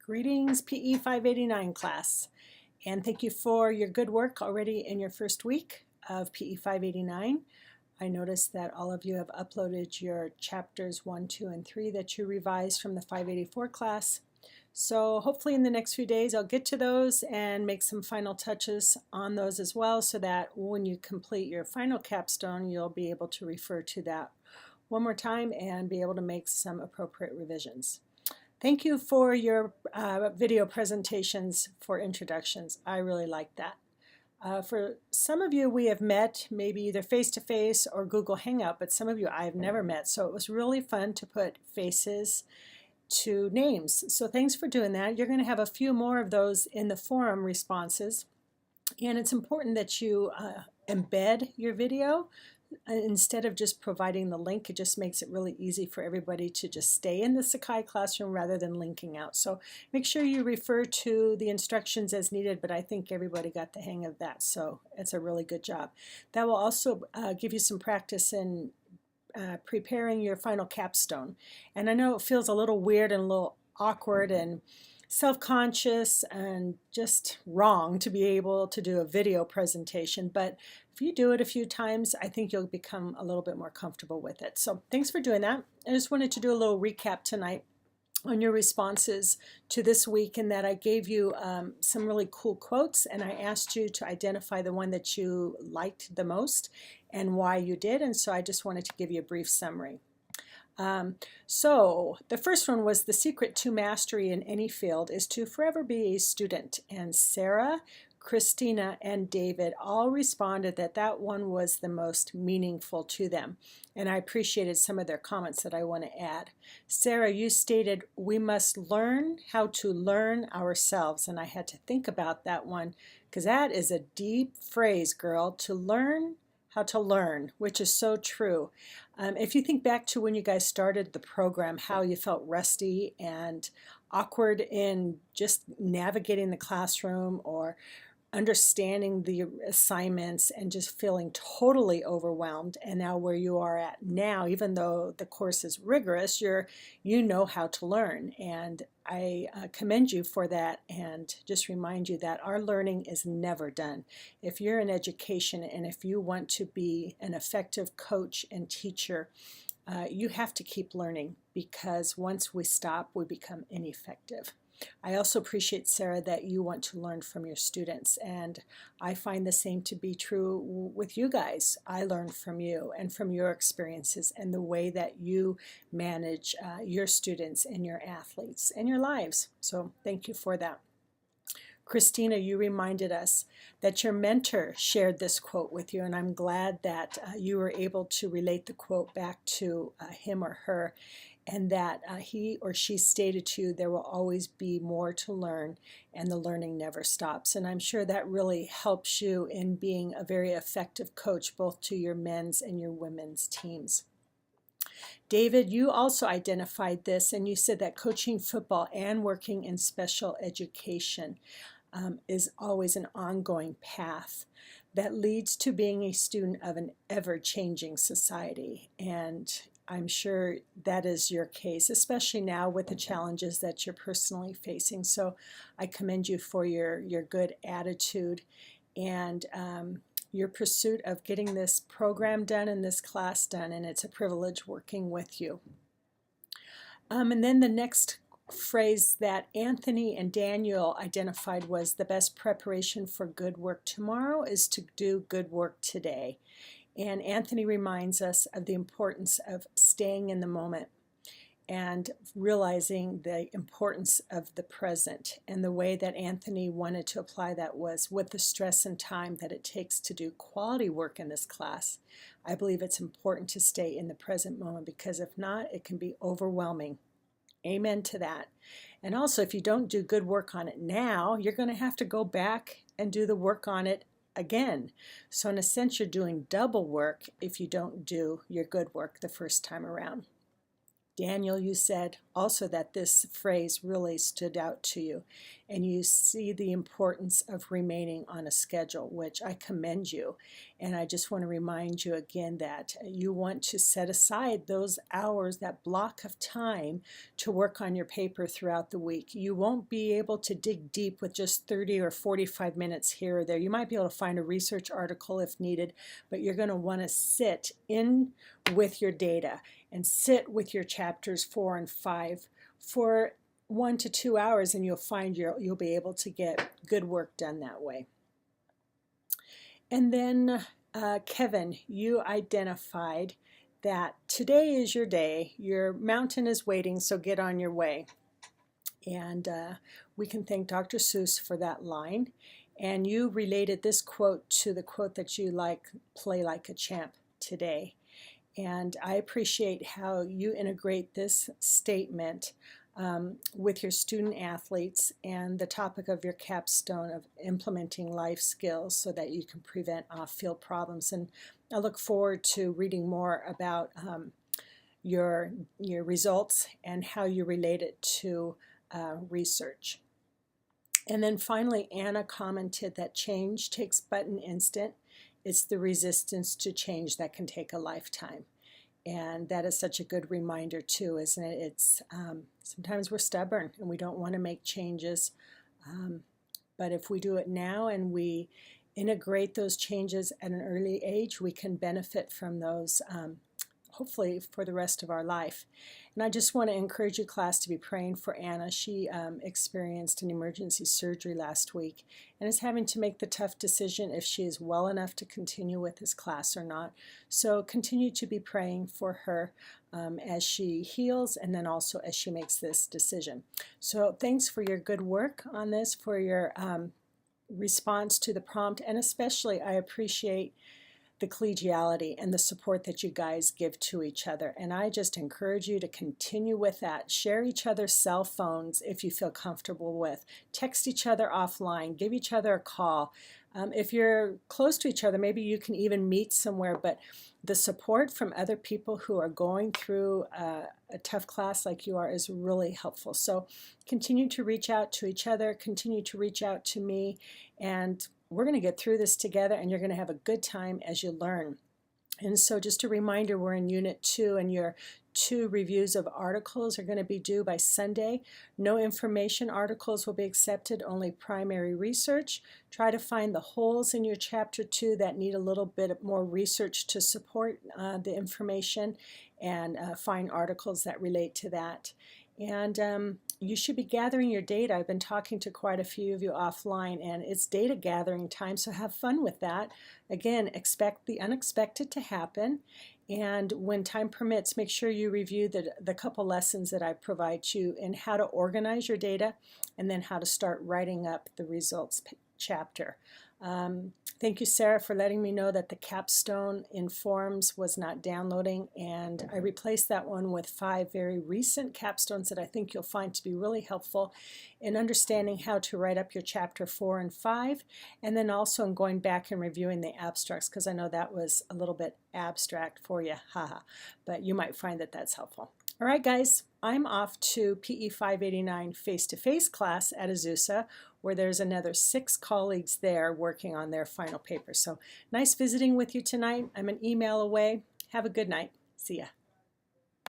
Greetings, PE 589 class, and thank you for your good work already in your first week of PE 589. I noticed that all of you have uploaded your chapters 1, 2, and 3 that you revised from the 584 class. So hopefully in the next few days I'll get to those and make some final touches on those as well, so that when you complete your final capstone you'll be able to refer to that one more time and be able to make some appropriate revisions. Thank you for your video presentations for introductions. I really like that. For some of you we have met, maybe either face-to-face or Google Hangout, but some of you I have never met, so it was really fun to put faces to names. So thanks for doing that. You're going to have a few more of those in the forum responses, and it's important that you embed your video. Instead of just providing the link, it just makes it really easy for everybody to just stay in the Sakai classroom rather than linking out. So make sure you refer to the instructions as needed, but I think everybody got the hang of that, so it's a really good job. That will also give you some practice in preparing your final capstone. And I know it feels a little weird and a little awkward and self-conscious and just wrong to be able to do a video presentation, but if you do it a few times, I think you'll become a little bit more comfortable with it. So thanks for doing that. I just wanted to do a little recap tonight on your responses to this week, in that I gave you some really cool quotes, and I asked you to identify the one that you liked the most and why you did, and so I just wanted to give you a brief summary. So the first one was, the secret to mastery in any field is to forever be a student, and Sarah, Christina, and David all responded that that one was the most meaningful to them, and I appreciated some of their comments that I want to add. Sarah, you stated, we must learn how to learn ourselves, and I had to think about that one because that is a deep phrase, girl, to learn how to learn, which is so true. If you think back to when you guys started the program, how you felt rusty and awkward in just navigating the classroom or understanding the assignments and just feeling totally overwhelmed, and now where you are at now, even though the course is rigorous, you know how to learn, and I commend you for that, and just remind you that our learning is never done. If you're in education and if you want to be an effective coach and teacher, you have to keep learning, because once we stop, we become ineffective. I also appreciate, Sarah, that you want to learn from your students, and I find the same to be true with you guys. I learn from you and from your experiences and the way that you manage your students and your athletes and your lives. So thank you for that. Christina, you reminded us that your mentor shared this quote with you, and I'm glad that you were able to relate the quote back to him or her, and that he or she stated to you, there will always be more to learn and the learning never stops. And I'm sure that really helps you in being a very effective coach, both to your men's and your women's teams. David, you also identified this, and you said that coaching football and working in special education is always an ongoing path that leads to being a student of an ever-changing society. And I'm sure that is your case, especially now with the challenges that you're personally facing. So I commend you for your good attitude and your pursuit of getting this program done and this class done, and it's a privilege working with you. And then the next phrase that Anthony and Daniel identified was, the best preparation for good work tomorrow is to do good work today. And Anthony reminds us of the importance of staying in the moment and realizing the importance of the present. And the way that Anthony wanted to apply that was with the stress and time that it takes to do quality work in this class. I believe it's important to stay in the present moment, because if not, it can be overwhelming. Amen to that. And also, if you don't do good work on it now, you're going to have to go back and do the work on it again. So in a sense, you're doing double work if you don't do your good work the first time around. Daniel, you said also that this phrase really stood out to you, and you see the importance of remaining on a schedule, which I commend you. And I just want to remind you again that you want to set aside those hours, that block of time to work on your paper throughout the week. You won't be able to dig deep with just 30 or 45 minutes here or there. You might be able to find a research article if needed, but you're going to want to sit in with your data and sit with your chapters 4 and 5 for 1 to 2 hours, and you'll find you'll be able to get good work done that way. And then Kevin, you identified that today is your day. Your mountain is waiting, so get on your way. And we can thank Dr. Seuss for that line. And you related this quote to the quote that you like, play like a champ today. And I appreciate how you integrate this statement with your student athletes and the topic of your capstone of implementing life skills so that you can prevent off-field problems. And I look forward to reading more about your results and how you relate it to research. And then finally, Anna commented that change takes but an instant. It's the resistance to change that can take a lifetime. And that is such a good reminder too, isn't it? It's sometimes we're stubborn and we don't want to make changes. But if we do it now and we integrate those changes at an early age, we can benefit from those hopefully for the rest of our life. And I just want to encourage you, class, to be praying for Anna. She experienced an emergency surgery last week and is having to make the tough decision if she is well enough to continue with this class or not. So continue to be praying for her as she heals and then also as she makes this decision. So thanks for your good work on this, for your response to the prompt, and especially I appreciate the collegiality and the support that you guys give to each other. And I just encourage you to continue with that. Share each other's cell phones if you feel comfortable with. Text each other offline. Give each other a call. If you're close to each other, maybe you can even meet somewhere, but the support from other people who are going through a tough class like you are is really helpful. So continue to reach out to each other, continue to reach out to me, and we're going to get through this together, and you're going to have a good time as you learn. And so just a reminder, we're in Unit 2, and your 2 reviews of articles are going to be due by Sunday. No information articles will be accepted, only primary research. Try to find the holes in your Chapter 2 that need a little bit more research to support the information, and find articles that relate to that. And you should be gathering your data. I've been talking to quite a few of you offline, and it's data gathering time, so have fun with that. Again, expect the unexpected to happen, and when time permits, make sure you review the couple lessons that I provide you in how to organize your data and then how to start writing up the results chapter. Thank you, Sarah, for letting me know that the capstone in Forms was not downloading, and I replaced that one with 5 very recent capstones that I think you'll find to be really helpful in understanding how to write up your Chapter 4 and 5, and then also in going back and reviewing the abstracts, because I know that was a little bit abstract for you, haha, but you might find that that's helpful. All right, guys, I'm off to PE 589 face-to-face class at Azusa, where there's another 6 colleagues there working on their final paper. So nice visiting with you tonight. I'm an email away. Have a good night. See ya.